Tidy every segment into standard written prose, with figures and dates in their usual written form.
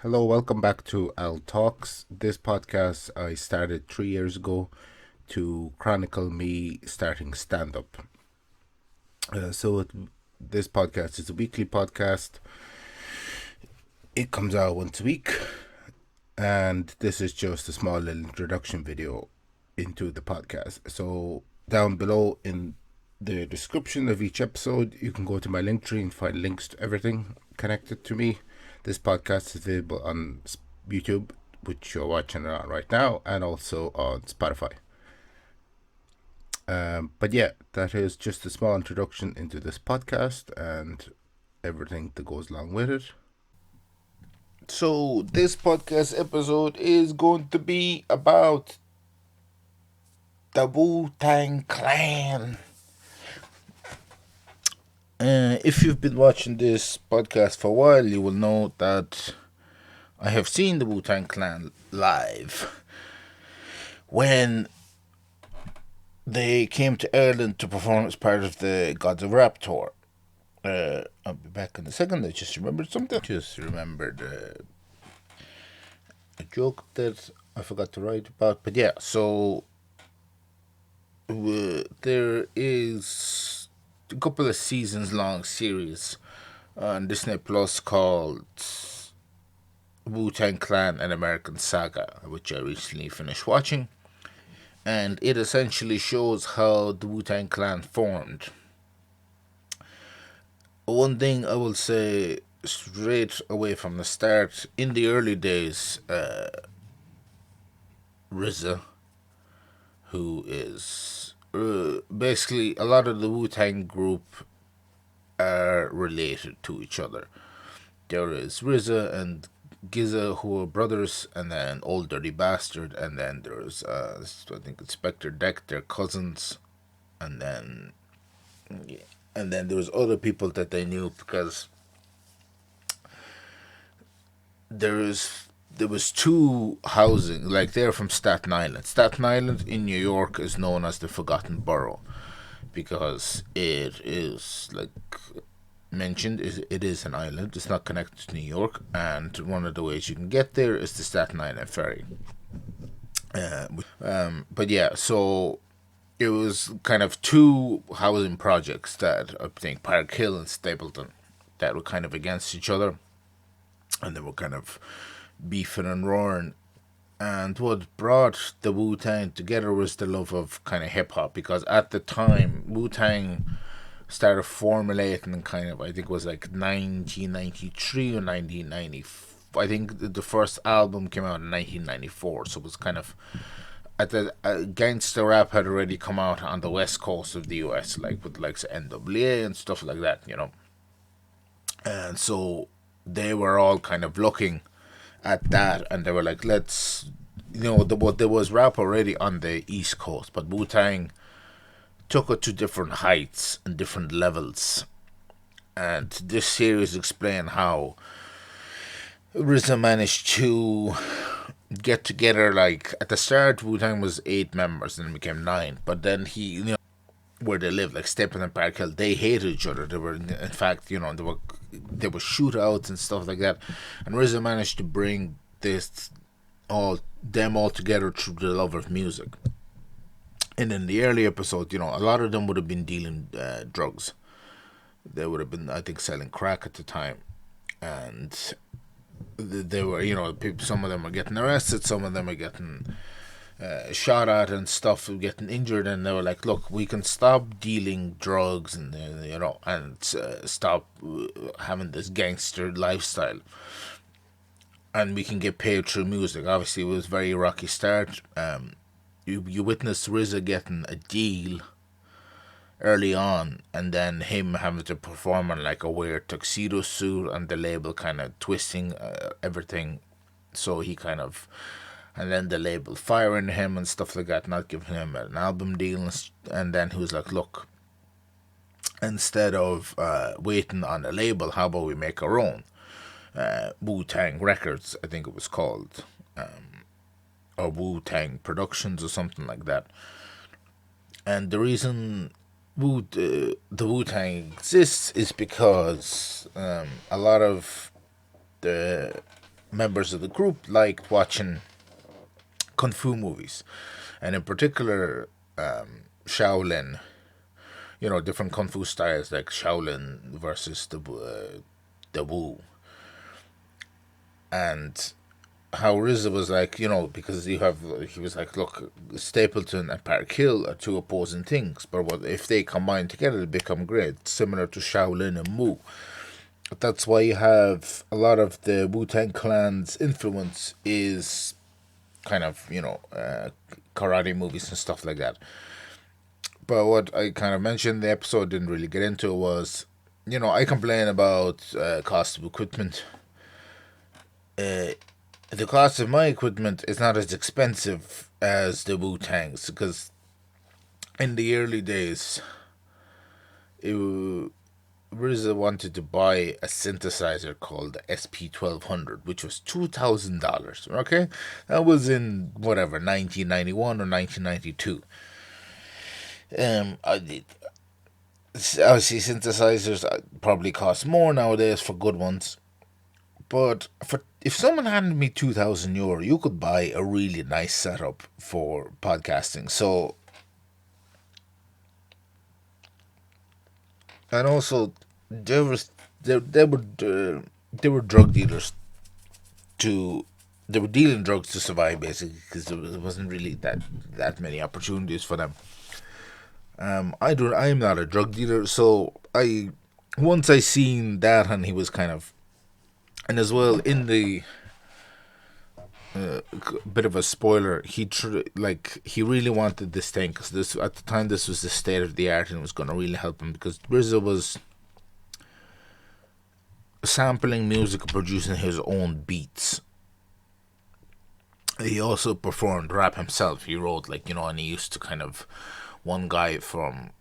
Hello, welcome back to Al Talks. This podcast I started 3 years ago to chronicle me starting stand up. This podcast is a weekly podcast. It comes out once a week, and this is just a small little introduction video into the podcast. So, down below in the description of each episode, you can go to my Linktree and find links to everything connected to me. This podcast is available on YouTube, which you're watching it on right now, and also on Spotify. But yeah, that is just a small introduction into this podcast and everything that goes along with it. So, this podcast episode is going to be about the Wu-Tang Clan. If you've been watching this podcast for a while, you will know that I have seen the Wu-Tang Clan live when they came to Ireland to perform as part of the Gods of Rap tour. I'll be back in a second. I just remembered something. Just remembered a joke that I forgot to write about. But yeah, so there is a couple of seasons long series on Disney Plus called Wu-Tang Clan and American Saga, which I recently finished watching. And it essentially shows how the Wu-Tang Clan formed. One thing I will say straight away from the start, in the early days, RZA, who is basically a lot of the Wu-Tang group are related to each other. There is RZA and Giza, who are brothers, and then Old Dirty Bastard, and then there's I think Inspector Deck, their cousins, and then there was other people that they knew because there was two housing, like they're from Staten Island. Staten Island in New York is known as the Forgotten Borough because it is like mentioned, it is an island. It's not connected to New York, and one of the ways you can get there is the Staten Island ferry. But yeah, so it was kind of two housing projects that I think Park Hill and Stapleton that were kind of against each other, and they were kind of beefing and roaring. And what brought the Wu Tang together was the love of kind of hip hop, because at the time Wu Tang started formulating kind of, I think it was like 1993 or 1990. I think the first album came out in 1994, so it was kind of at the gangster rap had already come out on the west coast of the US, like with like NWA and stuff like that, and so they were all kind of looking at that, and they were like, let's, there was rap already on the East Coast, but Wu Tang took it to different heights and different levels. And this series explain how RZA managed to get together. Like at the start, Wu Tang was 8 members, and then became 9. But then where they lived, like Stapleton and Park Hill, they hated each other. They were, in fact, there were shootouts and stuff like that. And RZA managed to bring them all together through the love of music. And in the early episodes, a lot of them would have been dealing drugs. They would have been, I think, selling crack at the time, and they were, some of them are getting arrested, some of them are getting shot at and stuff, getting injured, and they were like, look, we can stop dealing drugs and stop having this gangster lifestyle, and we can get paid through music. Obviously, it was a very rocky start. You witnessed RZA getting a deal early on, and then him having to perform in like a weird tuxedo suit, and the label kind of twisting everything, so he kind of, and then the label firing him and stuff like that, not giving him an album deal, and then he was like, look, instead of waiting on the label, how about we make our own? Wu-Tang Records, I think it was called, or Wu-Tang Productions or something like that. And the reason the Wu-Tang exists is because a lot of the members of the group liked watching kung fu movies, and in particular, Shaolin. Different kung fu styles like Shaolin versus the Wu, and how RZA was like, because he was like, look, Stapleton and Park Hill are two opposing things, but what if they combine together, they become great, similar to Shaolin and Wu. That's why you have a lot of the Wu Tang Clan's influence is kind of karate movies and stuff like that. But what I kind of mentioned, the episode didn't really get into was, I complain about cost of equipment. Uh, the cost of my equipment is not as expensive as the Wu Tang's because in the early days, it, RZA wanted to buy a synthesizer called the SP 1200, which was $2,000. Okay, that was in whatever 1991 or 1992. Obviously synthesizers probably cost more nowadays for good ones, but for if someone handed me €2,000, you could buy a really nice setup for podcasting. So, and also there was there were drug dealers to they were dealing drugs to survive basically because there wasn't really that many opportunities for them. I am not a drug dealer, so I once I seen that, and he was kind of, and as well in the bit of a spoiler, he really wanted this thing because this at the time this was the state of the art and it was going to really help him because Rizzo was sampling music and producing his own beats. He also performed rap himself. He wrote and he used to kind of one guy from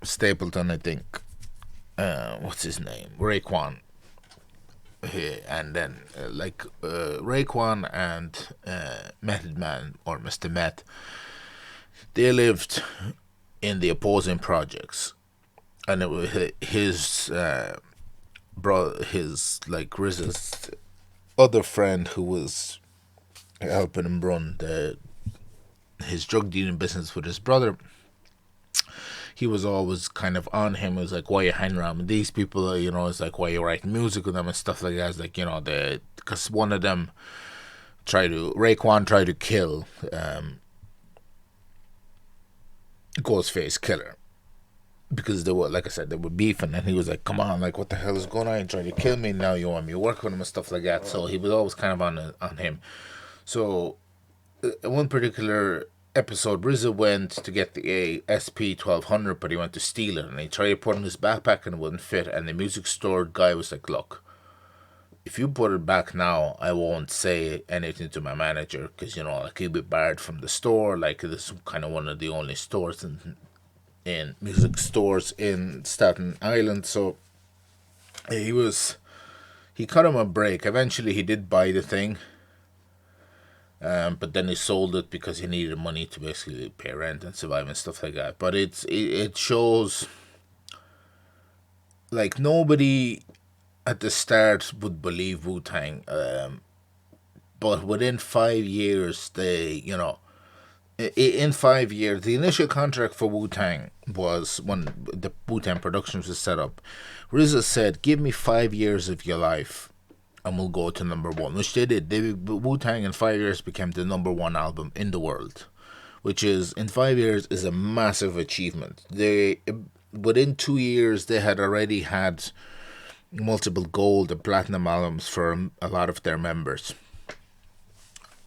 Stapleton, I think. What's his name? Raekwon. And then Raekwon and Method Man or Mr. Met, they lived in the opposing projects, and it was his his RZA's other friend who was helping him run his drug dealing business with his brother. He was always kind of on him. It was like, why you hanging around with these people? It's like, why you writing music with them and stuff like that. It's like, because one of them Raekwon tried to kill Ghostface Killer because they were, like I said, they were beefing, and he was like, come on, like, what the hell is going on? You trying to kill me now? You want me to work with him and stuff like that. So he was always kind of on him. So one particular episode, RZA went to get the SP 1200, but he went to steal it, and he tried to put it in his backpack and it wouldn't fit. And the music store guy was like, "Look, if you put it back now, I won't say anything to my manager because he'll be barred from the store. Like this is kind of one of the only stores in music stores in Staten Island." So he cut him a break. Eventually, he did buy the thing. But then he sold it because he needed money to basically pay rent and survive and stuff like that. But it shows like nobody at the start would believe Wu Tang, but within 5 years in 5 years the initial contract for Wu Tang was when the Wu Tang Productions was set up. RZA said, "Give me 5 years of your life." And we'll go to number one, which they did. Wu Tang in 5 years became the number one album in the world, which is in 5 years is a massive achievement. They within 2 years they had already had multiple gold and platinum albums for a lot of their members,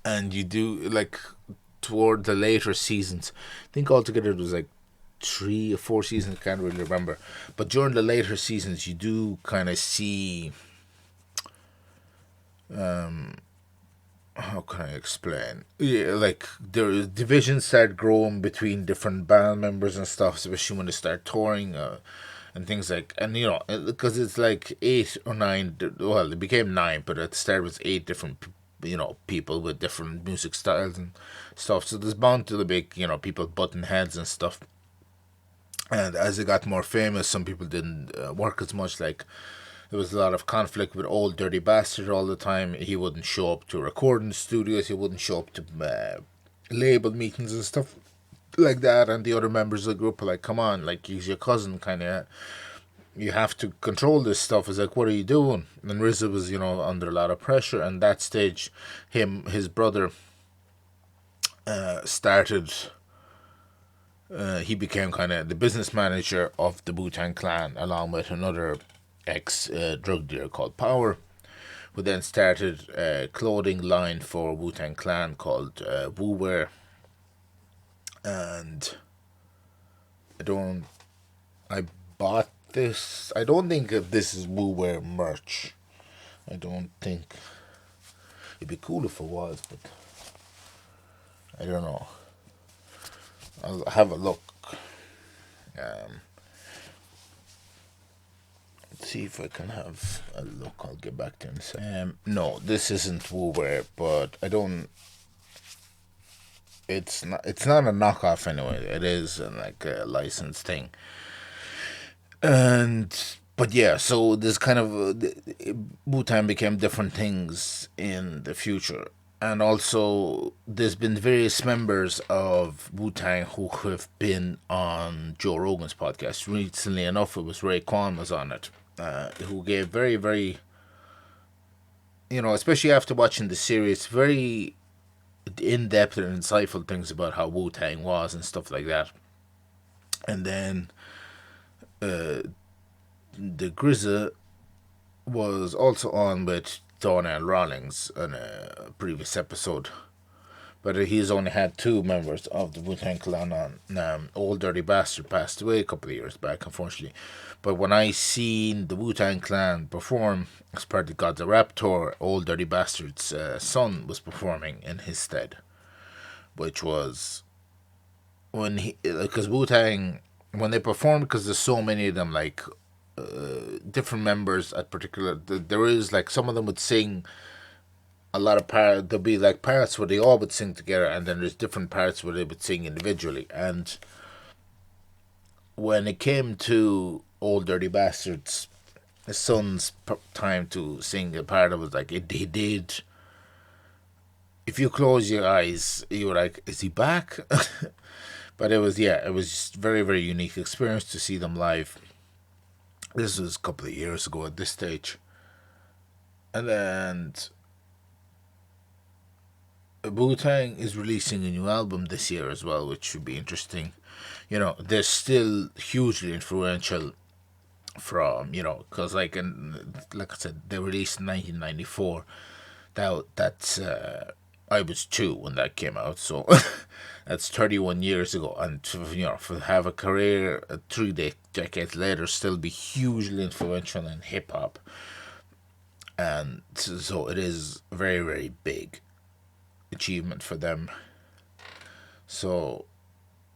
and you do toward the later seasons. I think altogether it was 3 or 4 seasons. I can't really remember, but during the later seasons you do kind of see how can I explain? Yeah, the divisions start growing between different band members and stuff, especially when they start touring and things and because it's like 8 or 9. Well, it became 9, but at the start it was 8 different people with different music styles and stuff. So there's bound to be people button heads and stuff. And as it got more famous, some people didn't work as much. Like There was a lot of conflict with Old Dirty Bastard all the time. He wouldn't show up to recording studios. He wouldn't show up to label meetings and stuff like that. And the other members of the group were like, "Come on, like he's your cousin, kind of. You have to control this stuff." It's like, "What are you doing?" And RZA was, under a lot of pressure. And that stage, his brother, started. He became kind of the business manager of the Wu-Tang Clan, along with another ex drug dealer called Power, who then started a clothing line for Wu-Tang Clan called Wu Wear. And I don't. I bought this. I don't think that this is Wu Wear merch. I don't think. It'd be cool if it was, but I don't know. I'll have a look. Let's see if I can have a look. I'll get back to it in a second. No, this isn't Wu Wear, but I don't. It's not. It's not a knockoff anyway. It is like a licensed thing. And but yeah, so this kind of Wu-Tang became different things in the future. And also, there's been various members of Wu-Tang who have been on Joe Rogan's podcast. Recently enough, it was Ray Kwan was on it, who gave very, very, especially after watching the series, very in-depth and insightful things about how Wu-Tang was and stuff like that. And then the GZA was also on with Donnell Rawlings in a previous episode. But he's only had two members of the Wu-Tang Clan on. Old Dirty Bastard passed away a couple of years back, unfortunately. But when I seen the Wu-Tang Clan perform as part of the Gods of Rap tour, Old Dirty Bastard's son was performing in his stead. Which was when because Wu-Tang, when they perform, because there's so many of them, like different members at particular, there is like some of them would sing a lot of parts. There'll be like parts where they all would sing together, and then there's different parts where they would sing individually. And when it came to Old Dirty Bastard's son's time to sing a part of it, like he did. If you close your eyes, you were like, "Is he back?" But it was just very, very unique experience to see them live. This was a couple of years ago at this stage. And then Wu-Tang is releasing a new album this year as well, which should be interesting. They're still hugely influential from, because like I said, they released in 1994. That's I was 2 when that came out, so that's 31 years ago. And to have a career 3 decades later, still be hugely influential in hip hop, and so it is a very, very big achievement for them. So,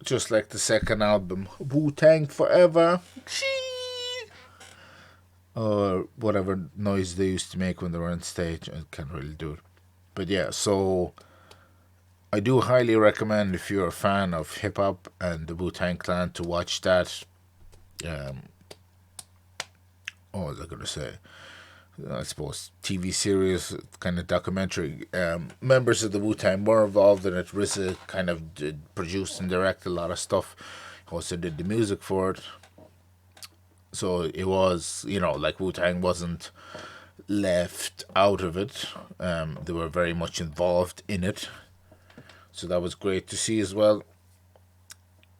just like the second album, Wu-Tang Forever, or whatever noise they used to make when they were on stage, I can't really do it. But yeah, so I do highly recommend, if you're a fan of hip hop and the Wu-Tang Clan, to watch that. What was I going to say? I suppose TV series, kind of documentary. Members of the Wu-Tang were involved in it. RZA kind of produced and directed a lot of stuff. Also did the music for it. So it was, like Wu-Tang wasn't left out of it. They were very much involved in it. So that was great to see as well.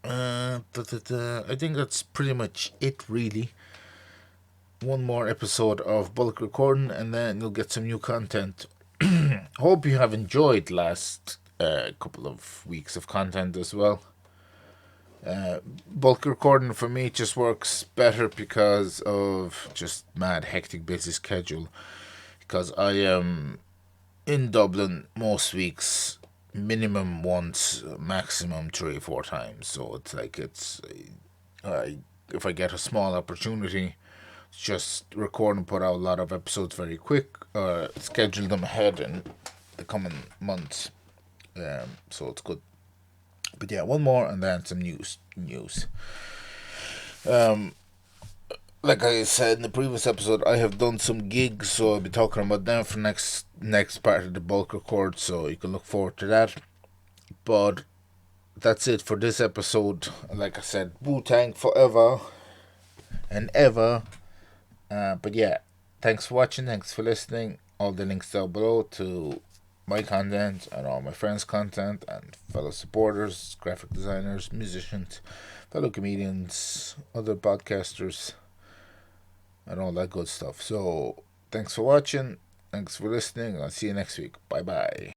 I think that's pretty much it, really. One more episode of bulk recording, and then you'll get some new content. Hope you have enjoyed last couple of weeks of content as well. Bulk recording for me just works better because of just mad hectic busy schedule. Because I am in Dublin most weeks, minimum once, maximum 3 or 4 times. So it's like if I get a small opportunity, just record and put out a lot of episodes very quick, schedule them ahead in the coming months. So it's good. But yeah, one more and then some news. like I said in the previous episode, I have done some gigs, so I'll be talking about them for next part of the bulk record. So you can look forward to that. But that's it for this episode. Like I said, Wu Tang forever and ever. But yeah, thanks for watching. Thanks for listening. All the links down below to my content and all my friends' content and fellow supporters, graphic designers, musicians, fellow comedians, other podcasters, and all that good stuff. So, thanks for watching. Thanks for listening. I'll see you next week. Bye bye.